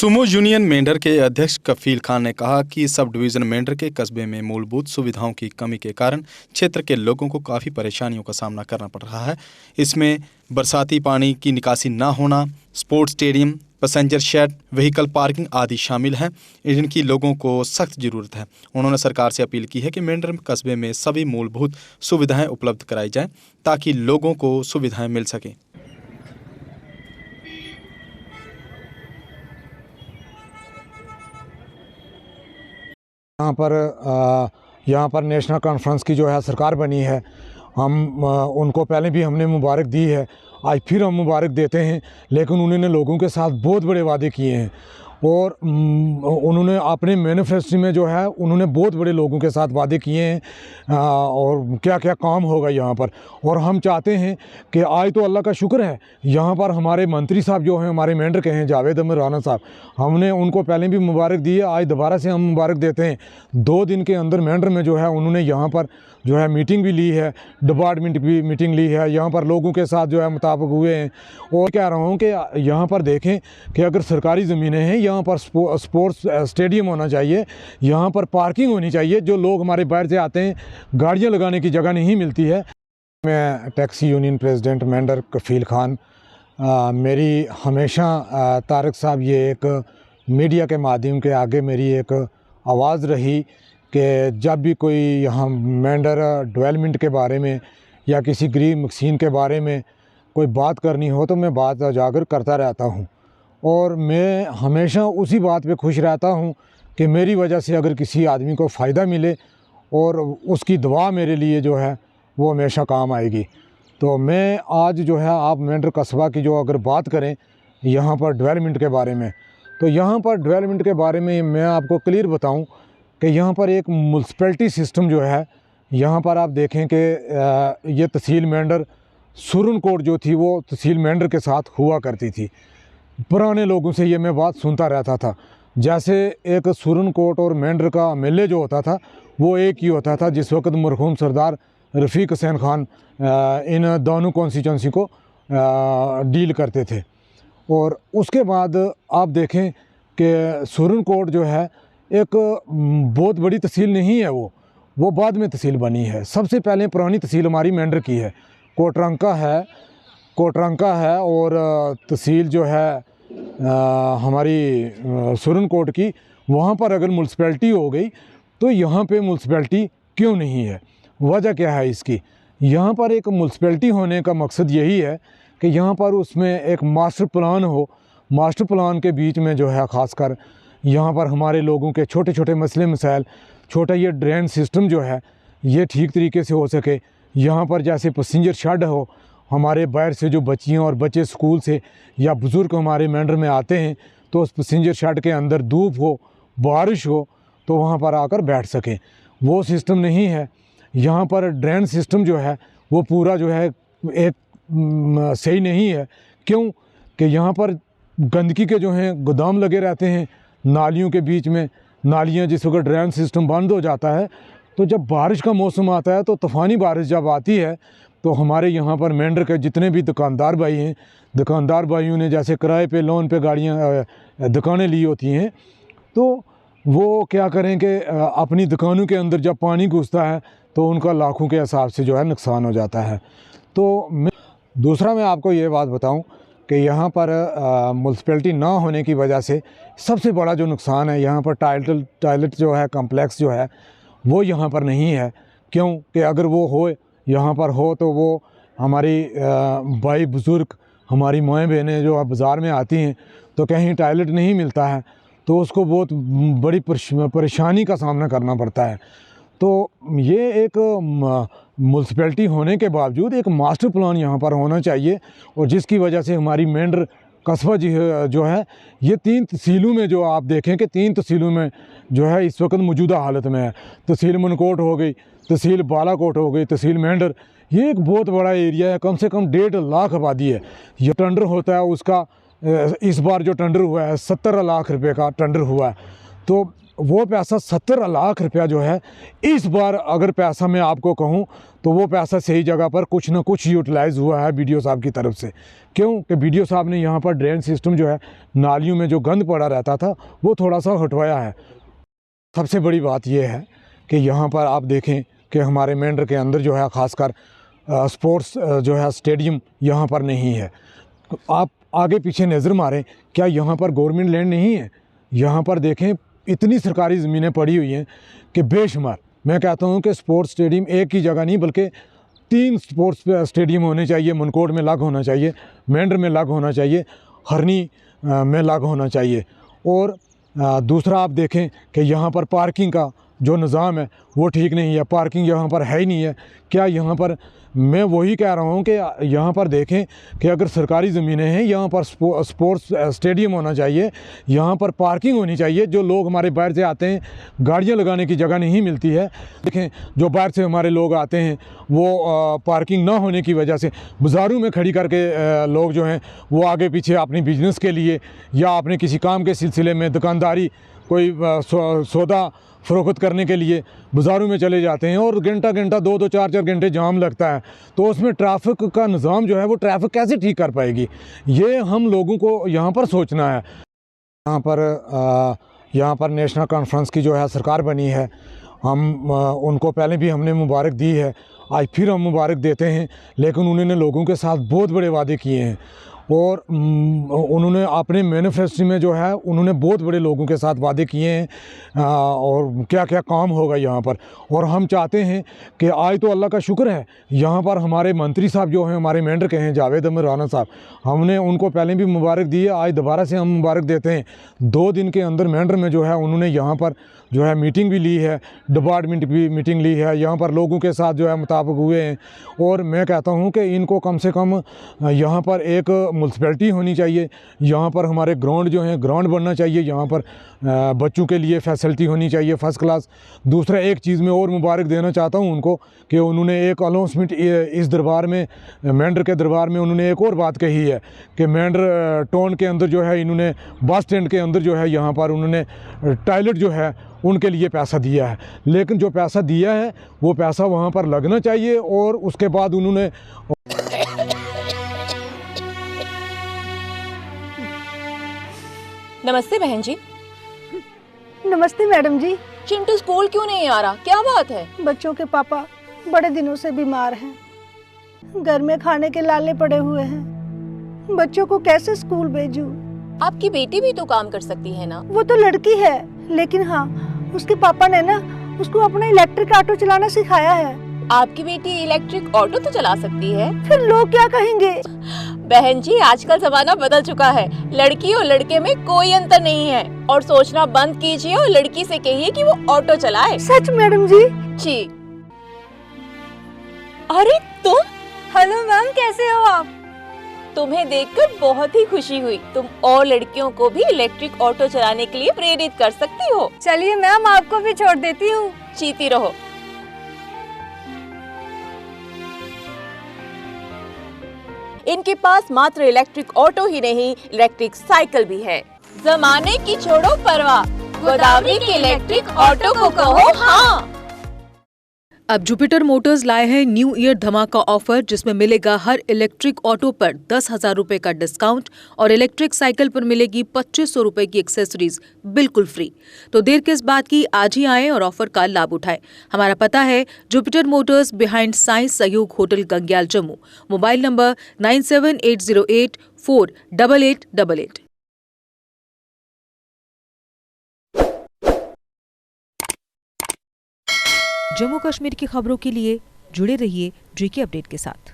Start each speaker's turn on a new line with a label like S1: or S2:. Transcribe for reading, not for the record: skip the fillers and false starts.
S1: Sumo union Mendhar के अध्यक्ष कफील खान ने कहा कि सब डिवीज़न मेंढर के कस्बे में मूलभूत सुविधाओं की कमी के कारण क्षेत्र के लोगों को काफ़ी परेशानियों का सामना करना पड़ रहा है। इसमें बरसाती पानी की निकासी न होना, sports stadium, passenger shed, vehicle parking आदि शामिल हैं, जिनकी लोगों को सख्त ज़रूरत है। उन्होंने सरकार से अपील की है कि मेंढर कस्बे में सभी मूलभूत सुविधाएँ उपलब्ध कराई जाएँ ताकि लोगों को सुविधाएँ मिल सकें।
S2: यहाँ पर नेशनल कॉन्फ्रेंस की जो है सरकार बनी है। हम उनको पहले भी हमने मुबारक दी है, आज फिर हम मुबारक देते हैं। लेकिन उन्होंने लोगों के साथ बहुत बड़े वादे किए हैं और उन्होंने अपने मैनिफेस्टो में जो है उन्होंने बहुत बड़े लोगों के साथ वादे किए हैं और क्या क्या काम होगा यहाँ पर। और हम चाहते हैं कि आज तो अल्लाह का शुक्र है, यहाँ पर हमारे मंत्री साहब जो हैं हमारे मेंढर के हैं, जावेद अहमद राना साहब, हमने उनको पहले भी मुबारक दी है, आज दोबारा से हम मुबारक देते हैं। 2 दिन के अंदर मेंढर में जो है उन्होंने यहाँ पर जो है मीटिंग भी ली है, डिपार्टमेंट की मीटिंग ली है, यहाँ पर लोगों के साथ जो है मुताबिक हुए हैं। और कह रहा हूँ कि यहाँ पर देखें कि अगर सरकारी ज़मीनें हैं, यहाँ पर स्पोर्ट्स स्टेडियम होना चाहिए, यहाँ पर पार्किंग होनी चाहिए। जो लोग हमारे बाहर से आते हैं, गाड़ियाँ लगाने की जगह नहीं मिलती है। मैं टैक्सी यूनियन प्रेसिडेंट मेंढर कफील खान, मेरी हमेशा तारक साहब ये एक मीडिया के माध्यम के आगे मेरी एक आवाज़ रही कि जब भी कोई यहाँ मेंढर डेवलपमेंट के बारे में या किसी गरीब मस्कीन के बारे में कोई बात करनी हो तो मैं बात उजागर करता रहता हूँ। और मैं हमेशा उसी बात पे खुश रहता हूँ कि मेरी वजह से अगर किसी आदमी को फ़ायदा मिले और उसकी दुआ मेरे लिए जो है वो हमेशा काम आएगी। तो मैं आज जो है आप मेंढर कस्बा की जो अगर बात करें यहाँ पर डेवलपमेंट के बारे में, तो यहाँ पर डेवलपमेंट के बारे में मैं आपको क्लियर बताऊँ कि यहाँ पर एक म्यूनसिपैलिटी सिस्टम जो है, यहाँ पर आप देखें कि ये तहसील मेंढर सुरनकोट जो थी वो तहसील मेंढर के साथ हुआ करती थी। पुराने लोगों से ये मैं बात सुनता रहता था, जैसे एक सुरनकोट और मेंढर का एमएलए जो होता था वो एक ही होता था, जिस वक्त मरहूम सरदार रफ़ीक हुसैन खान इन दोनों कॉन्स्टिट्यूंसी को डील करते थे। और उसके बाद आप देखें कि सुरनकोट जो है एक बहुत बड़ी तहसील नहीं है, वो बाद में तहसील बनी है। सबसे पहले पुरानी तहसील हमारी मेंढर की है, कोटरंका है और तहसील जो है हमारी सुरनकोट की, वहाँ पर अगर म्यूनसिपैलिटी हो गई तो यहाँ पे म्यूनसिपैलिटी क्यों नहीं है? वजह क्या है इसकी? यहाँ पर एक म्यूनसिपैलिटी होने का मकसद यही है कि यहाँ पर उसमें एक मास्टर प्लान हो। मास्टर प्लान के बीच में जो है ख़ासकर यहाँ पर हमारे लोगों के छोटे छोटे मसले मसाइल, छोटा ये ड्रेन सिस्टम जो है ये ठीक तरीके से हो सके। यहाँ पर जैसे पैसेंजर शेड हो, हमारे बाहर से जो बच्चियाँ और बच्चे स्कूल से या बुज़ुर्ग हमारे मेंढर में आते हैं तो उस पैसेंजर शेड के अंदर धूप हो, बारिश हो तो वहाँ पर आकर बैठ सकें, वो सिस्टम नहीं है। यहाँ पर ड्रेन सिस्टम जो है वो पूरा जो है एक सही नहीं है। क्यों कि यहाँ पर गंदगी के जो हैं गोदाम लगे रहते हैं नालियों के बीच में। नालियाँ जिस वक्त ड्रेन सिस्टम बंद हो जाता है तो जब बारिश का मौसम आता है तो तूफ़ानी बारिश जब आती है तो हमारे यहाँ पर मेंढर के जितने भी दुकानदार भाई हैं, दुकानदार भाइयों ने जैसे किराए पे लोन पे गाड़ियाँ दुकानें ली होती हैं, तो वो क्या करें कि अपनी दुकानों के अंदर जब पानी घुसता है तो उनका लाखों के हिसाब से जो है नुकसान हो जाता है। तो दूसरा मैं आपको ये बात बताऊं कि यहाँ पर म्यूनसिपैलिटी ना होने की वजह से सबसे बड़ा जो नुकसान है, यहाँ पर टॉयलेट जो है कम्प्लेक्स जो है वो यहाँ पर नहीं है। क्यों कि अगर वो हो यहाँ पर हो तो वो हमारी भाई बुज़ुर्ग, हमारी माएँ बहनें जो बाज़ार में आती हैं तो कहीं टॉयलेट नहीं मिलता है तो उसको बहुत बड़ी परेशानी का सामना करना पड़ता है। तो ये एक म्यूनसिपैलिटी होने के बावजूद एक मास्टर प्लान यहाँ पर होना चाहिए, और जिसकी वजह से हमारी मेंढर कस्बा जो है ये 3 तहसीलों में जो आप देखें कि 3 तहसीलों में जो है इस वक्त मौजूदा हालत में है। तहसील मनकोट हो गई, तहसील बालाकोट हो गई, तहसील मेंढर, ये एक बहुत बड़ा एरिया है, कम से कम 1.5 लाख आबादी है। ये टेंडर होता है उसका, इस बार जो टेंडर हुआ है 17 लाख रुपए का टेंडर हुआ है। तो वो पैसा 70 लाख रुपया जो है इस बार, अगर पैसा मैं आपको कहूँ तो वो पैसा सही जगह पर कुछ ना कुछ यूटिलाइज़ हुआ है बीडीओ साहब की तरफ से। क्यों कि बीडीओ साहब ने यहाँ पर ड्रेन सिस्टम जो है, नालियों में जो गंद पड़ा रहता था वो थोड़ा सा हटवाया है। सबसे बड़ी बात यह है कि यहाँ पर आप देखें कि हमारे मेंढर के अंदर जो है ख़ासकर स्पोर्ट्स जो है स्टेडियम यहाँ पर नहीं है। आप आगे पीछे नज़र मारें, क्या यहाँ पर गवर्नमेंट लैंड नहीं है? यहाँ पर देखें इतनी सरकारी ज़मीनें पड़ी हुई हैं कि बेशुमार। मैं कहता हूँ कि स्पोर्ट्स स्टेडियम एक ही जगह नहीं बल्कि 3 स्पोर्ट्स स्टेडियम होने चाहिए। मनकोट में अलग होना चाहिए, मेंढर में अलग होना चाहिए, हरनी में अलग होना चाहिए। और दूसरा आप देखें कि यहाँ पर पार्किंग का जो निज़ाम है वो ठीक नहीं है। पार्किंग यहाँ पर है ही नहीं है। क्या यहाँ पर, मैं वही कह रहा हूँ कि यहाँ पर देखें कि अगर सरकारी ज़मीनें हैं, यहाँ पर स्पोर्ट्स स्टेडियम होना चाहिए, यहाँ पर पार्किंग होनी चाहिए। जो लोग हमारे बाहर से आते हैं, गाड़ियाँ लगाने की जगह नहीं मिलती है। देखें जो बाहर से हमारे लोग आते हैं वो पार्किंग ना होने की वजह से बाज़ारों में खड़ी करके लोग जो हैं वो आगे पीछे अपनी बिजनेस के लिए या अपने किसी काम के सिलसिले में, दुकानदारी, कोई सौदा फ़रोख्त करने के लिए बाज़ारों में चले जाते हैं और घंटा 2-2 4-4 घंटे जाम लगता है। तो उसमें ट्रैफ़िक का निज़ाम जो है वो ट्रैफ़िक कैसे ठीक कर पाएगी? ये हम लोगों को यहाँ पर सोचना है। यहाँ पर नेशनल कॉन्फ्रेंस की जो है सरकार बनी है, हम उनको पहले भी हमने मुबारक दी है, आज फिर हम मुबारक देते हैं। लेकिन उन्होंने लोगों के साथ बहुत बड़े वादे किए हैं और उन्होंने अपने मैनिफेस्टो में जो है उन्होंने बहुत बड़े लोगों के साथ वादे किए हैं और क्या क्या काम होगा यहाँ पर। और हम चाहते हैं कि आज तो अल्लाह का शुक्र है, यहाँ पर हमारे मंत्री साहब जो हैं, हमारे मेंढर के हैं जावेद अहमद राना साहब, हमने उनको पहले भी मुबारक दी है, आज दोबारा से हम मुबारक देते हैं। 2 दिन के अंदर मेंढर में जो है उन्होंने यहाँ पर जो है मीटिंग भी ली है, डिपार्टमेंट भी मीटिंग ली है, यहाँ पर लोगों के साथ जो है मुताबिक हुए हैं। और मैं कहता हूँ कि इनको कम से कम यहाँ पर एक म्यूनसिपैलिटी होनी चाहिए, यहाँ पर हमारे ग्राउंड जो हैं ग्राउंड बनना चाहिए, यहाँ पर बच्चों के लिए फैसिलिटी होनी चाहिए फर्स्ट क्लास। दूसरा एक चीज़ में और मुबारक देना चाहता हूँ उनको कि उन्होंने एक अनाउंसमेंट इस दरबार में, मेंढर के दरबार में उन्होंने एक और बात कही है कि मेंढर टाउन के अंदर जो है इन्होंने बस स्टैंड के अंदर जो है यहाँ पर उन्होंने टॉयलेट जो है उनके लिए पैसा दिया है। लेकिन जो पैसा दिया है वो पैसा वहाँ पर लगना चाहिए। और उसके बाद उन्होंने
S3: नमस्ते बहन जी।
S4: नमस्ते मैडम जी।
S3: चिंटू स्कूल क्यों नहीं आ रहा, क्या बात है?
S4: बच्चों के पापा बड़े दिनों से बीमार हैं, घर में खाने के लाले पड़े हुए हैं, बच्चों को कैसे स्कूल भेजूं?
S3: आपकी बेटी भी तो काम कर सकती है ना।
S4: वो तो लड़की है, लेकिन हाँ उसके पापा ने ना उसको अपना इलेक्ट्रिक ऑटो चलाना सिखाया है।
S3: आपकी बेटी इलेक्ट्रिक ऑटो तो चला सकती है।
S4: फिर लोग क्या कहेंगे?
S3: बहन जी आजकल जमाना बदल चुका है, लड़की और लड़के में कोई अंतर नहीं है। और सोचना बंद कीजिए और लड़की से कहिए कि वो ऑटो चलाए।
S4: सच मैडम जी?
S3: जी। अरे तुम?
S4: हेलो मैम, कैसे हो आप?
S3: तुम्हें देखकर बहुत ही खुशी हुई। तुम और लड़कियों को भी इलेक्ट्रिक ऑटो चलाने के लिए प्रेरित कर सकती हो।
S4: चलिए मैम, आपको भी छोड़ देती हूँ।
S3: जीती रहो। इनके पास मात्र इलेक्ट्रिक ऑटो ही नहीं, इलेक्ट्रिक साइकिल भी है। जमाने की छोड़ो परवाह, गोदावरी के इलेक्ट्रिक ऑटो को कहो हाँ।
S5: अब जुपिटर मोटर्स लाए हैं न्यू ईयर धमाका ऑफर, जिसमें मिलेगा हर इलेक्ट्रिक ऑटो पर 10,000 रुपए का डिस्काउंट और इलेक्ट्रिक साइकिल पर मिलेगी 2,500 रुपए की एक्सेसरीज बिल्कुल फ्री। तो देर किस बात की, आज ही आएं और ऑफर का लाभ उठाएं। हमारा पता है जुपिटर मोटर्स, बिहाइंड साइंस सहयोग hotel, Gangyal, Jammu. Mobile number 9780848888। Jammu Kashmir की खबरों के लिए जुड़े रहिए जीके अपडेट के साथ।